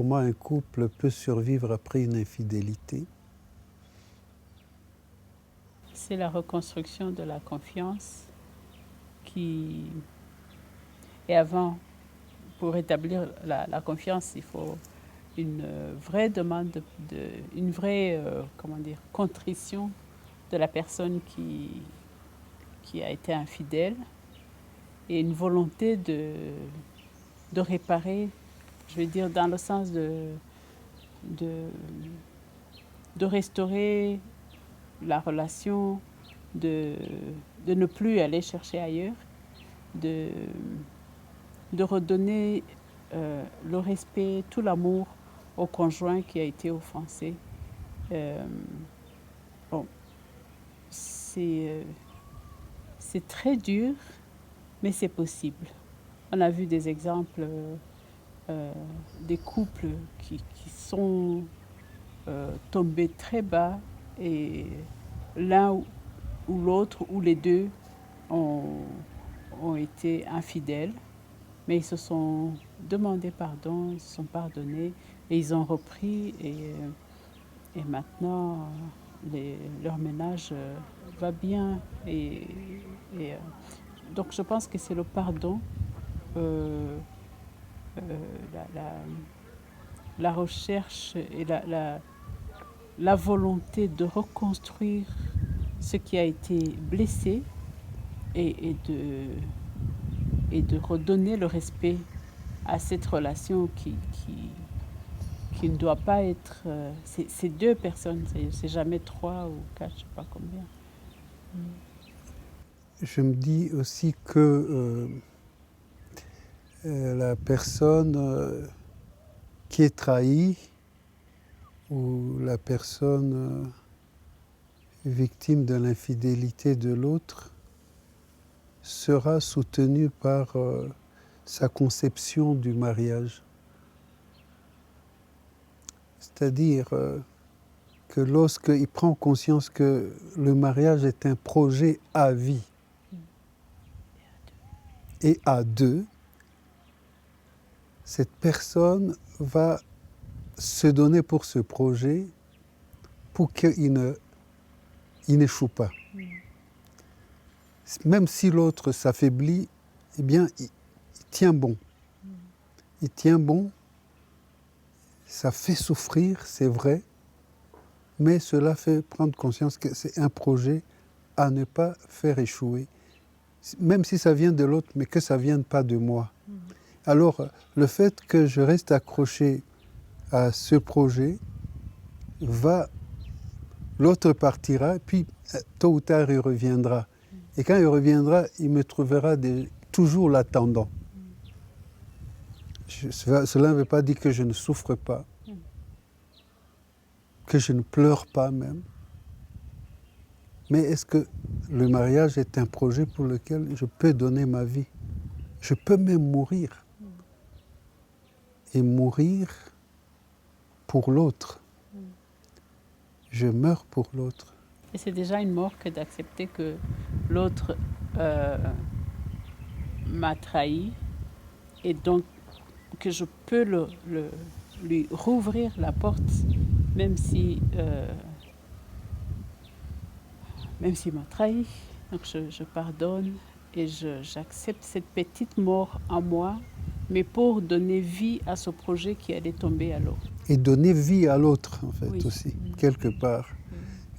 comment un couple peut survivre après une infidélité. C'est la reconstruction de la confiance qui... Et avant, pour rétablir la confiance, il faut une vraie demande, une vraie contrition de la personne qui a été infidèle et une volonté de réparer, je veux dire, dans le sens de restaurer la relation, de ne plus aller chercher ailleurs, de redonner le respect, tout l'amour au conjoint qui a été offensé. Bon, c'est très dur, mais c'est possible. On a vu des exemples des couples qui sont tombés très bas et l'un ou l'autre ou les deux ont été infidèles, mais ils se sont demandé pardon, ils se sont pardonnés et ils ont repris et maintenant leur ménage va bien donc je pense que c'est le pardon, la recherche et la volonté de reconstruire ce qui a été blessé et de redonner le respect à cette relation qui ne doit pas être... c'est deux personnes, c'est jamais 3 ou 4, je ne sais pas combien. Je me dis aussi que la personne qui est trahie ou la personne victime de l'infidélité de l'autre sera soutenue par sa conception du mariage. C'est-à-dire que lorsqu'il prend conscience que le mariage est un projet à vie et à deux, cette personne va se donner pour ce projet pour qu'il n'échoue pas. Même si l'autre s'affaiblit, eh bien, il tient bon. Il tient bon, ça fait souffrir, c'est vrai, mais cela fait prendre conscience que c'est un projet à ne pas faire échouer. Même si ça vient de l'autre, mais que ça ne vienne pas de moi. Alors, le fait que je reste accroché à ce projet, l'autre partira, puis tôt ou tard il reviendra. Et quand il reviendra, il me trouvera toujours l'attendant. Cela ne veut pas dire que je ne souffre pas, que je ne pleure pas même. Mais est-ce que le mariage est un projet pour lequel je peux donner ma vie? Je peux même mourir. Et mourir pour l'autre. Je meurs pour l'autre. Et c'est déjà une mort que d'accepter que l'autre m'a trahi et donc que je peux lui rouvrir la porte même s'il m'a trahi. Donc je pardonne et j'accepte cette petite mort en moi, mais pour donner vie à ce projet qui allait tomber à l'eau. Et donner vie à l'autre, en fait, oui. aussi, quelque part.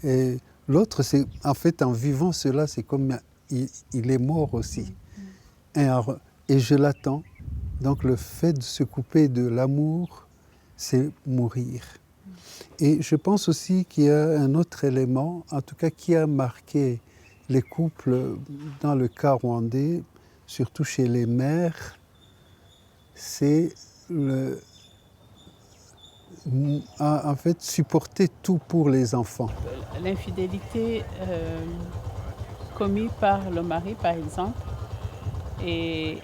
Et l'autre, c'est, en fait, en vivant cela, c'est comme il est mort aussi. Et je l'attends. Donc le fait de se couper de l'amour, c'est mourir. Et je pense aussi qu'il y a un autre élément, en tout cas qui a marqué les couples dans le cas rwandais, surtout chez les mères, c'est en fait supporter tout pour les enfants. L'infidélité commise par le mari, par exemple, et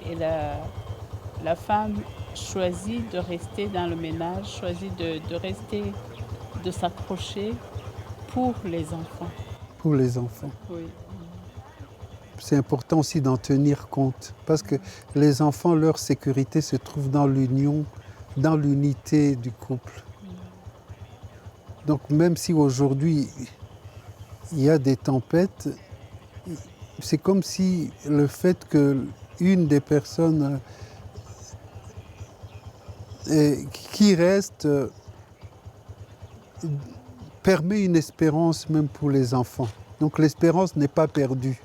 la femme choisit de rester dans le ménage, choisit de rester, de s'accrocher pour les enfants. Pour les enfants. Oui. C'est important aussi d'en tenir compte, parce que les enfants, leur sécurité se trouve dans l'union dans l'unité du couple. Donc même si aujourd'hui il y a des tempêtes, c'est comme si le fait qu'une des personnes qui reste permet une espérance même pour les enfants. Donc l'espérance n'est pas perdue.